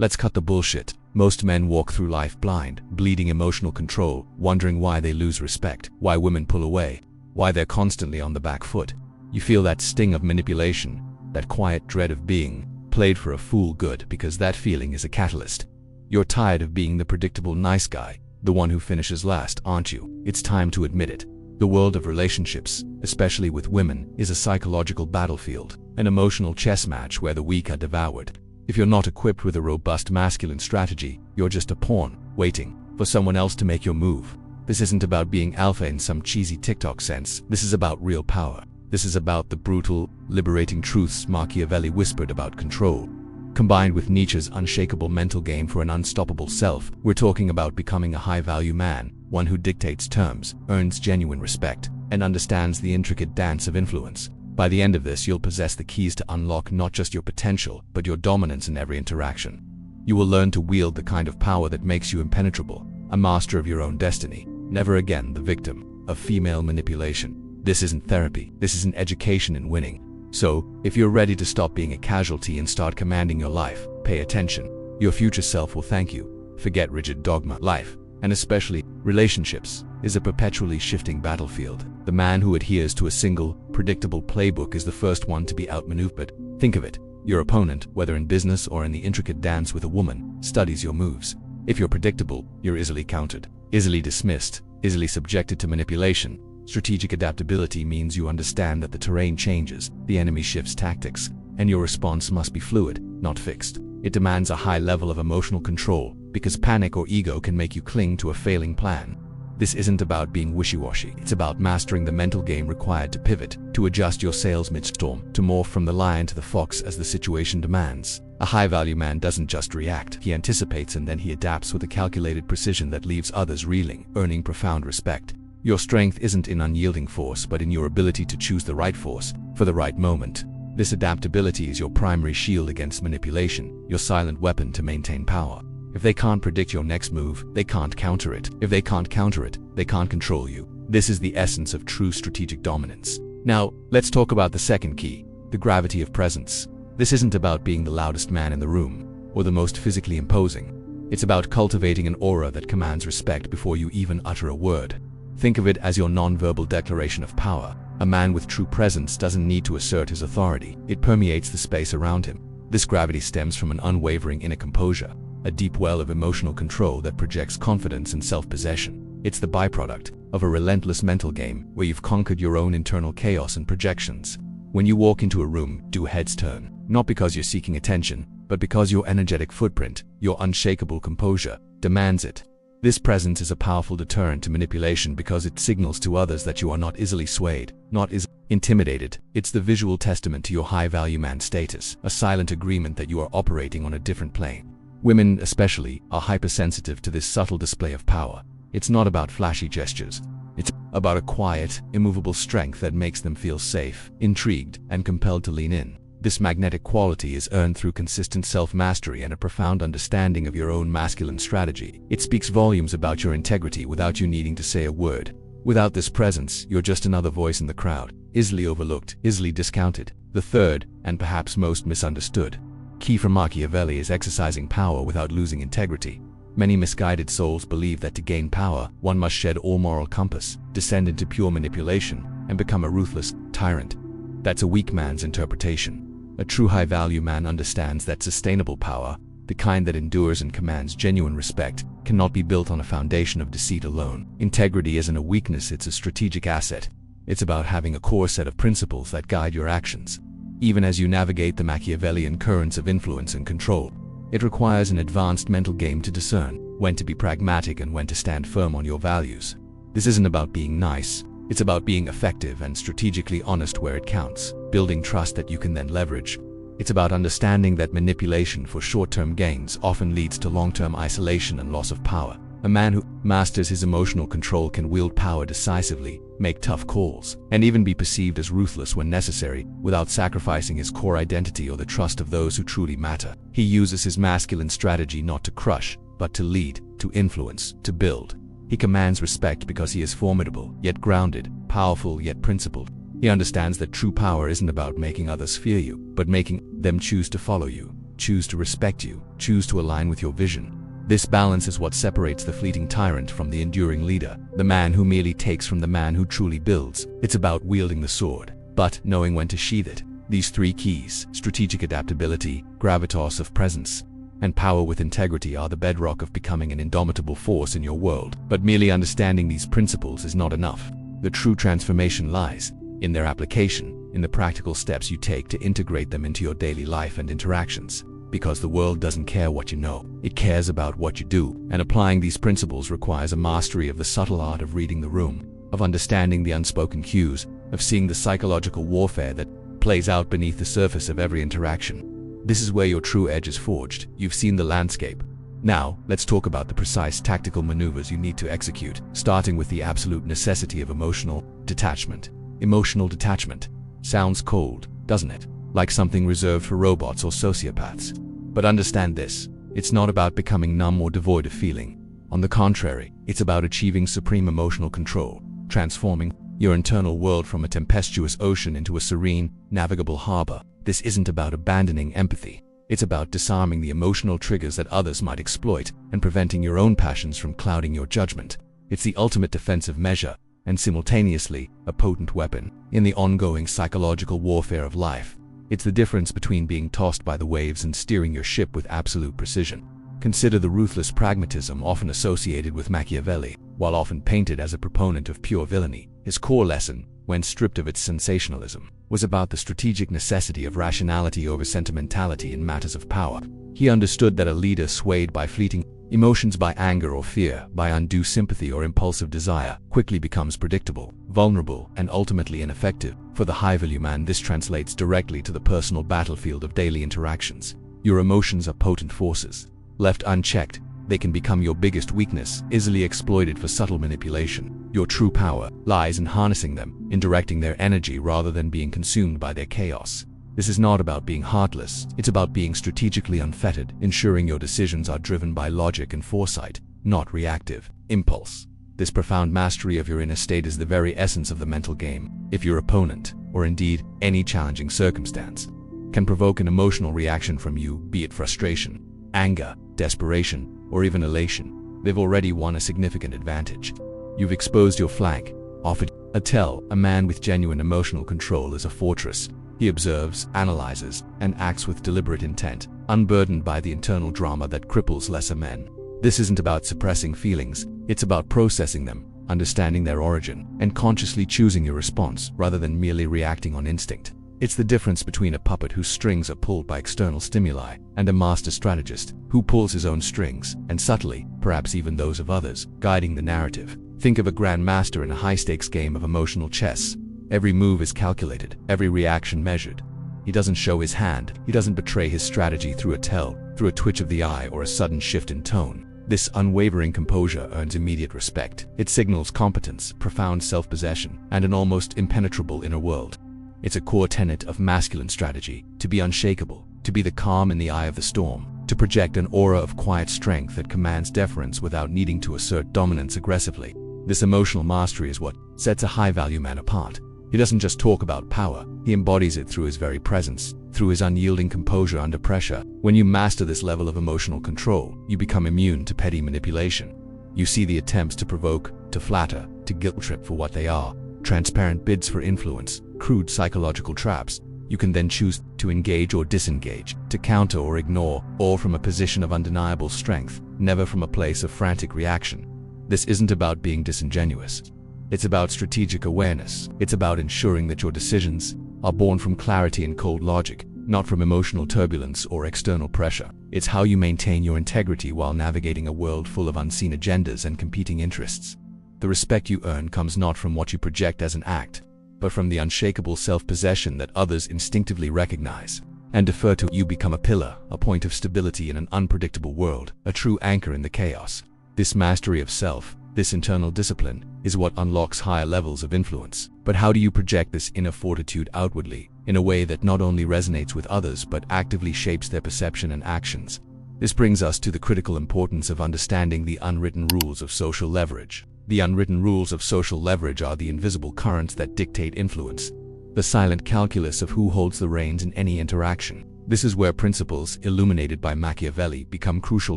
Let's cut the bullshit. Most men walk through life blind, bleeding emotional control, wondering why they lose respect, why women pull away, why they're constantly on the back foot. You feel that sting of manipulation, that quiet dread of being played for a fool good, because that feeling is a catalyst. You're tired of being the predictable nice guy, the one who finishes last, aren't you? It's time to admit it. The world of relationships, especially with women, is a psychological battlefield, an emotional chess match where the weak are devoured. If you're not equipped with a robust masculine strategy, you're just a pawn, waiting for someone else to make your move. This isn't about being alpha in some cheesy TikTok sense. This is about real power. This is about the brutal, liberating truths Machiavelli whispered about control. Combined with Nietzsche's unshakable mental game for an unstoppable self, we're talking about becoming a high-value man, one who dictates terms, earns genuine respect, and understands the intricate dance of influence. By the end of this, you'll possess the keys to unlock not just your potential, but your dominance in every interaction. You will learn to wield the kind of power that makes you impenetrable, a master of your own destiny, never again the victim of female manipulation. This isn't therapy, this is an education in winning. So, if you're ready to stop being a casualty and start commanding your life, pay attention. Your future self will thank you. Forget rigid dogma. Life, and especially relationships, is a perpetually shifting battlefield. The man who adheres to a single, predictable playbook is the first one to be outmaneuvered. Think of it. Your opponent, whether in business or in the intricate dance with a woman, studies your moves. If you're predictable, you're easily countered, easily dismissed, easily subjected to manipulation. Strategic adaptability means you understand that the terrain changes, the enemy shifts tactics, and your response must be fluid, not fixed. It demands a high level of emotional control, because panic or ego can make you cling to a failing plan. This isn't about being wishy-washy. It's about mastering the mental game required to pivot, to adjust your sails mid-storm, to morph from the lion to the fox as the situation demands. A high-value man doesn't just react, he anticipates and then he adapts with a calculated precision that leaves others reeling, earning profound respect. Your strength isn't in unyielding force, but in your ability to choose the right force, for the right moment. This adaptability is your primary shield against manipulation, your silent weapon to maintain power. If they can't predict your next move, they can't counter it. If they can't counter it, they can't control you. This is the essence of true strategic dominance. Now, let's talk about the second key, the gravity of presence. This isn't about being the loudest man in the room, or the most physically imposing. It's about cultivating an aura that commands respect before you even utter a word. Think of it as your non-verbal declaration of power. A man with true presence doesn't need to assert his authority. It permeates the space around him. This gravity stems from an unwavering inner composure, a deep well of emotional control that projects confidence and self-possession. It's the byproduct of a relentless mental game where you've conquered your own internal chaos and projections. When you walk into a room, do heads turn? Not because you're seeking attention, but because your energetic footprint, your unshakable composure, demands it. This presence is a powerful deterrent to manipulation because it signals to others that you are not easily swayed, not easily intimidated. It's the visual testament to your high-value man status, a silent agreement that you are operating on a different plane. Women, especially, are hypersensitive to this subtle display of power. It's not about flashy gestures. It's about a quiet, immovable strength that makes them feel safe, intrigued, and compelled to lean in. This magnetic quality is earned through consistent self-mastery and a profound understanding of your own masculine strategy. It speaks volumes about your integrity without you needing to say a word. Without this presence, you're just another voice in the crowd, easily overlooked, easily discounted. The third, and perhaps most misunderstood, key from Machiavelli is exercising power without losing integrity. Many misguided souls believe that to gain power, one must shed all moral compass, descend into pure manipulation, and become a ruthless tyrant. That's a weak man's interpretation. A true high-value man understands that sustainable power, the kind that endures and commands genuine respect, cannot be built on a foundation of deceit alone. Integrity isn't a weakness, it's a strategic asset. It's about having a core set of principles that guide your actions. Even as you navigate the Machiavellian currents of influence and control, it requires an advanced mental game to discern when to be pragmatic and when to stand firm on your values. This isn't about being nice. It's about being effective and strategically honest where it counts, building trust that you can then leverage. It's about understanding that manipulation for short-term gains often leads to long-term isolation and loss of power. A man who masters his emotional control can wield power decisively, make tough calls, and even be perceived as ruthless when necessary, without sacrificing his core identity or the trust of those who truly matter. He uses his masculine strategy not to crush, but to lead, to influence, to build. He commands respect because he is formidable, yet grounded, powerful, yet principled. He understands that true power isn't about making others fear you, but making them choose to follow you. choose to respect you, choose to align with your vision. This balance is what separates the fleeting tyrant from the enduring leader, the man who merely takes from the man who truly builds. It's about wielding the sword, but knowing when to sheath it. These three keys, strategic adaptability, gravitas of presence, and power with integrity, are the bedrock of becoming an indomitable force in your world. But merely understanding these principles is not enough. The true transformation lies in their application, in the practical steps you take to integrate them into your daily life and interactions. Because the world doesn't care what you know, it cares about what you do. And applying these principles requires a mastery of the subtle art of reading the room, of understanding the unspoken cues, of seeing the psychological warfare that plays out beneath the surface of every interaction. This is where your true edge is forged. You've seen the landscape. Now, let's talk about the precise tactical maneuvers you need to execute, starting with the absolute necessity of emotional detachment. Emotional detachment sounds cold, doesn't it? Like something reserved for robots or sociopaths. But understand this, it's not about becoming numb or devoid of feeling. On the contrary, it's about achieving supreme emotional control, transforming your internal world from a tempestuous ocean into a serene, navigable harbor. This isn't about abandoning empathy. It's about disarming the emotional triggers that others might exploit and preventing your own passions from clouding your judgment. It's the ultimate defensive measure, and simultaneously a potent weapon in the ongoing psychological warfare of life. It's the difference between being tossed by the waves and steering your ship with absolute precision. Consider the ruthless pragmatism often associated with Machiavelli. While often painted as a proponent of pure villainy, his core lesson, when stripped of its sensationalism, was about the strategic necessity of rationality over sentimentality in matters of power. He understood that a leader swayed by fleeting emotions, by anger or fear, by undue sympathy or impulsive desire, quickly becomes predictable, vulnerable, and ultimately ineffective. For the high-value man, this translates directly to the personal battlefield of daily interactions. Your emotions are potent forces. Left unchecked, they can become your biggest weakness, easily exploited for subtle manipulation. Your true power lies in harnessing them, in directing their energy rather than being consumed by their chaos. This is not about being heartless, it's about being strategically unfettered, ensuring your decisions are driven by logic and foresight, not reactive impulse. This profound mastery of your inner state is the very essence of the mental game. If your opponent, or indeed any challenging circumstance, can provoke an emotional reaction from you, be it frustration, anger, desperation, or even elation, they've already won a significant advantage. You've exposed your flank, offered a tell. A man with genuine emotional control is a fortress. He observes, analyzes, and acts with deliberate intent, unburdened by the internal drama that cripples lesser men. This isn't about suppressing feelings, it's about processing them, understanding their origin, and consciously choosing your response rather than merely reacting on instinct. It's the difference between a puppet whose strings are pulled by external stimuli and a master strategist who pulls his own strings, and subtly, perhaps even those of others, guiding the narrative. Think of a grandmaster in a high-stakes game of emotional chess. Every move is calculated, every reaction measured. He doesn't show his hand, he doesn't betray his strategy through a tell, through a twitch of the eye or a sudden shift in tone. This unwavering composure earns immediate respect. It signals competence, profound self-possession, and an almost impenetrable inner world. It's a core tenet of masculine strategy, to be unshakable, to be the calm in the eye of the storm, to project an aura of quiet strength that commands deference without needing to assert dominance aggressively. This emotional mastery is what sets a high-value man apart. He doesn't just talk about power, he embodies it through his very presence, through his unyielding composure under pressure. When you master this level of emotional control, you become immune to petty manipulation. You see the attempts to provoke, to flatter, to guilt-trip for what they are, transparent bids for influence, crude psychological traps. You can then choose to engage or disengage, to counter or ignore, all from a position of undeniable strength, never from a place of frantic reaction. This isn't about being disingenuous. It's about strategic awareness. It's about ensuring that your decisions are born from clarity and cold logic, not from emotional turbulence or external pressure. It's how you maintain your integrity while navigating a world full of unseen agendas and competing interests. The respect you earn comes not from what you project as an act, but from the unshakable self-possession that others instinctively recognize and defer to. You become a pillar, a point of stability in an unpredictable world, a true anchor in the chaos. This mastery of self, this internal discipline, is what unlocks higher levels of influence. But how do you project this inner fortitude outwardly, in a way that not only resonates with others but actively shapes their perception and actions? This brings us to the critical importance of understanding the unwritten rules of social leverage. The unwritten rules of social leverage are the invisible currents that dictate influence, the silent calculus of who holds the reins in any interaction. This is where principles illuminated by Machiavelli become crucial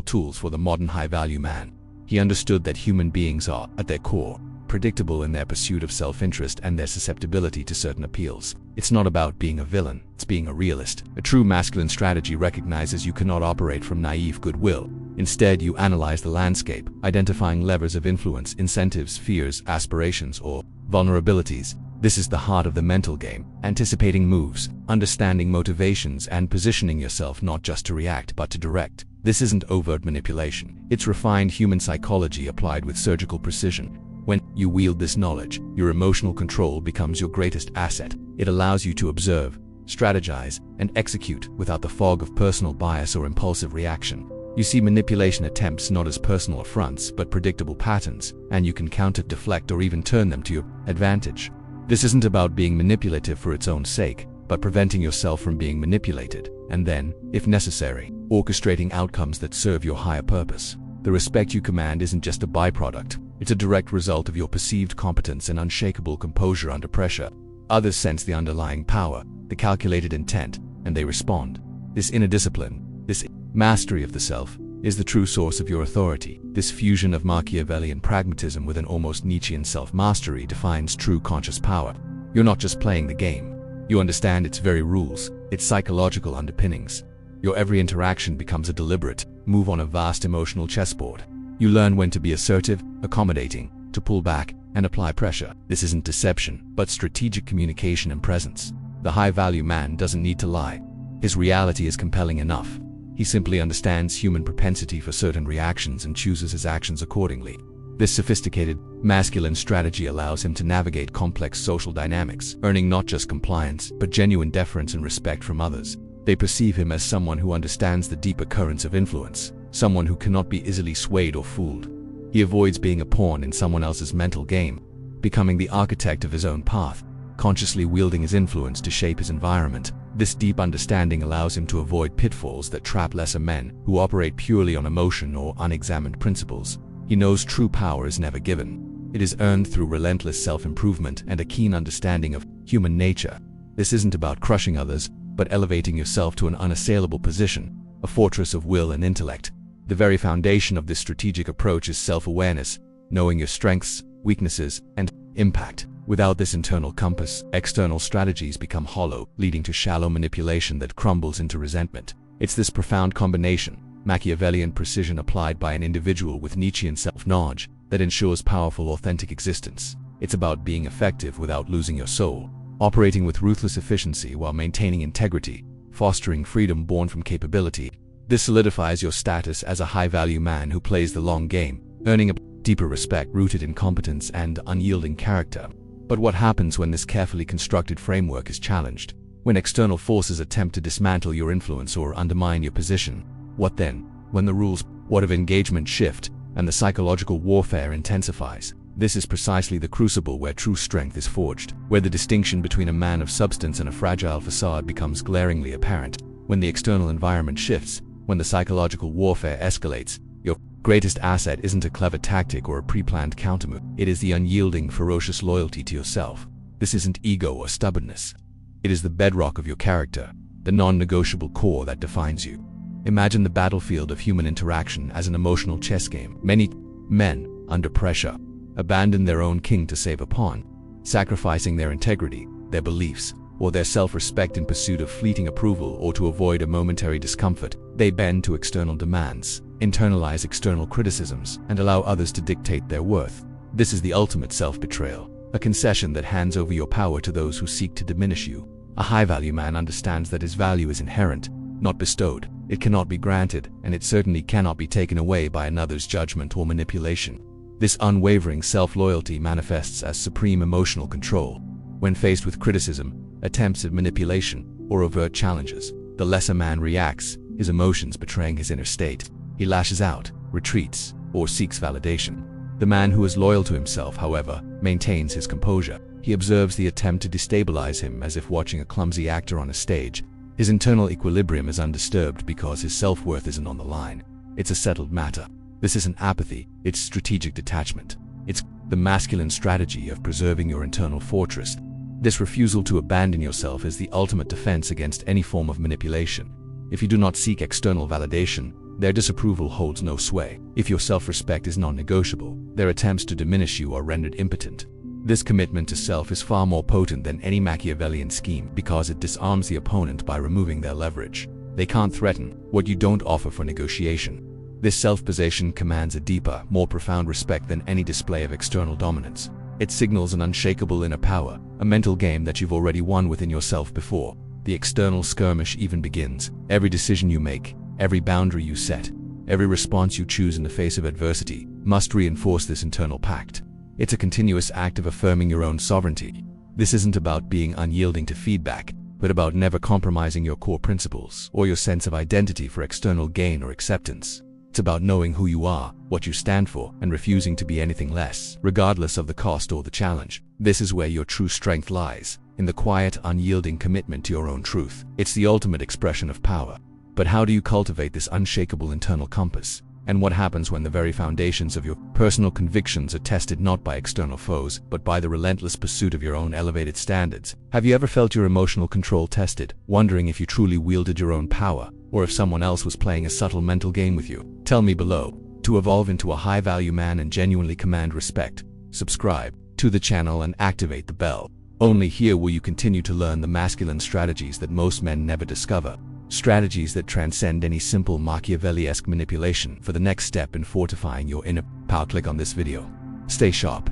tools for the modern high-value man. He understood that human beings are, at their core, predictable in their pursuit of self-interest and their susceptibility to certain appeals. It's not about being a villain, it's being a realist. A true masculine strategy recognizes you cannot operate from naive goodwill. Instead, you analyze the landscape, identifying levers of influence, incentives, fears, aspirations, or vulnerabilities. This is the heart of the mental game, anticipating moves, understanding motivations, and positioning yourself not just to react but to direct. This isn't overt manipulation. It's refined human psychology applied with surgical precision. When you wield this knowledge, your emotional control becomes your greatest asset. It allows you to observe, strategize, and execute without the fog of personal bias or impulsive reaction. You see manipulation attempts not as personal affronts but predictable patterns, and you can counter, deflect, or even turn them to your advantage. This isn't about being manipulative for its own sake, but preventing yourself from being manipulated, and then, if necessary, orchestrating outcomes that serve your higher purpose. The respect you command isn't just a byproduct, it's a direct result of your perceived competence and unshakable composure under pressure. Others sense the underlying power, the calculated intent, and they respond. This inner discipline, this mastery of the self, is the true source of your authority. This fusion of Machiavellian pragmatism with an almost Nietzschean self-mastery defines true conscious power. You're not just playing the game. You understand its very rules, its psychological underpinnings. Your every interaction becomes a deliberate move on a vast emotional chessboard. You learn when to be assertive, accommodating, to pull back, and apply pressure. This isn't deception, but strategic communication and presence. The high-value man doesn't need to lie. His reality is compelling enough. He simply understands human propensity for certain reactions and chooses his actions accordingly. This sophisticated, masculine strategy allows him to navigate complex social dynamics, earning not just compliance, but genuine deference and respect from others. They perceive him as someone who understands the deeper currents of influence, someone who cannot be easily swayed or fooled. He avoids being a pawn in someone else's mental game, becoming the architect of his own path, consciously wielding his influence to shape his environment. This deep understanding allows him to avoid pitfalls that trap lesser men who operate purely on emotion or unexamined principles. He knows true power is never given. It is earned through relentless self-improvement and a keen understanding of human nature. This isn't about crushing others, but elevating yourself to an unassailable position, a fortress of will and intellect. The very foundation of this strategic approach is self-awareness, knowing your strengths, weaknesses, and impact. Without this internal compass, external strategies become hollow, leading to shallow manipulation that crumbles into resentment. It's this profound combination, Machiavellian precision applied by an individual with Nietzschean self-knowledge, that ensures powerful, authentic existence. It's about being effective without losing your soul, operating with ruthless efficiency while maintaining integrity, fostering freedom born from capability. This solidifies your status as a high-value man who plays the long game, earning a deeper respect rooted in competence and unyielding character. But what happens when this carefully constructed framework is challenged? When external forces attempt to dismantle your influence or undermine your position? What then? When the rules of engagement shift and the psychological warfare intensifies? This is precisely the crucible where true strength is forged, where the distinction between a man of substance and a fragile facade becomes glaringly apparent. When the external environment shifts, when the psychological warfare escalates, your greatest asset isn't a clever tactic or a pre-planned countermove. It is the unyielding, ferocious loyalty to yourself. This isn't ego or stubbornness. It is the bedrock of your character, the non-negotiable core that defines you. Imagine the battlefield of human interaction as an emotional chess game. Many men, under pressure, abandon their own king to save a pawn, sacrificing their integrity, their beliefs, or their self-respect in pursuit of fleeting approval or to avoid a momentary discomfort. They bend to external demands, internalize external criticisms, and allow others to dictate their worth. This is the ultimate self-betrayal, a concession that hands over your power to those who seek to diminish you. A high-value man understands that his value is inherent, not bestowed. It cannot be granted, and it certainly cannot be taken away by another's judgment or manipulation. This unwavering self-loyalty manifests as supreme emotional control. When faced with criticism, attempts at manipulation, or overt challenges, the lesser man reacts, his emotions betraying his inner state. He lashes out, retreats, or seeks validation. The man who is loyal to himself, however, maintains his composure. He observes the attempt to destabilize him as if watching a clumsy actor on a stage. His internal equilibrium is undisturbed because his self-worth isn't on the line. It's a settled matter. This isn't apathy, it's strategic detachment. It's the masculine strategy of preserving your internal fortress. This refusal to abandon yourself is the ultimate defense against any form of manipulation. If you do not seek external validation, their disapproval holds no sway. If your self-respect is non-negotiable, their attempts to diminish you are rendered impotent. This commitment to self is far more potent than any Machiavellian scheme because it disarms the opponent by removing their leverage. They can't threaten what you don't offer for negotiation. This self-possession commands a deeper, more profound respect than any display of external dominance. It signals an unshakable inner power, a mental game that you've already won within yourself before the external skirmish even begins. Every decision you make, every boundary you set, every response you choose in the face of adversity must reinforce this internal pact. It's a continuous act of affirming your own sovereignty. This isn't about being unyielding to feedback, but about never compromising your core principles or your sense of identity for external gain or acceptance. It's about knowing who you are, what you stand for, and refusing to be anything less, regardless of the cost or the challenge. This is where your true strength lies, in the quiet, unyielding commitment to your own truth. It's the ultimate expression of power. But how do you cultivate this unshakable internal compass? And what happens when the very foundations of your personal convictions are tested not by external foes, but by the relentless pursuit of your own elevated standards? Have you ever felt your emotional control tested, wondering if you truly wielded your own power, or if someone else was playing a subtle mental game with you? Tell me below. To evolve into a high-value man and genuinely command respect, subscribe to the channel and activate the bell. Only here will you continue to learn the masculine strategies that most men never discover. Strategies that transcend any simple Machiavelli-esque manipulation for the next step in fortifying your inner power. Click on this video. Stay sharp.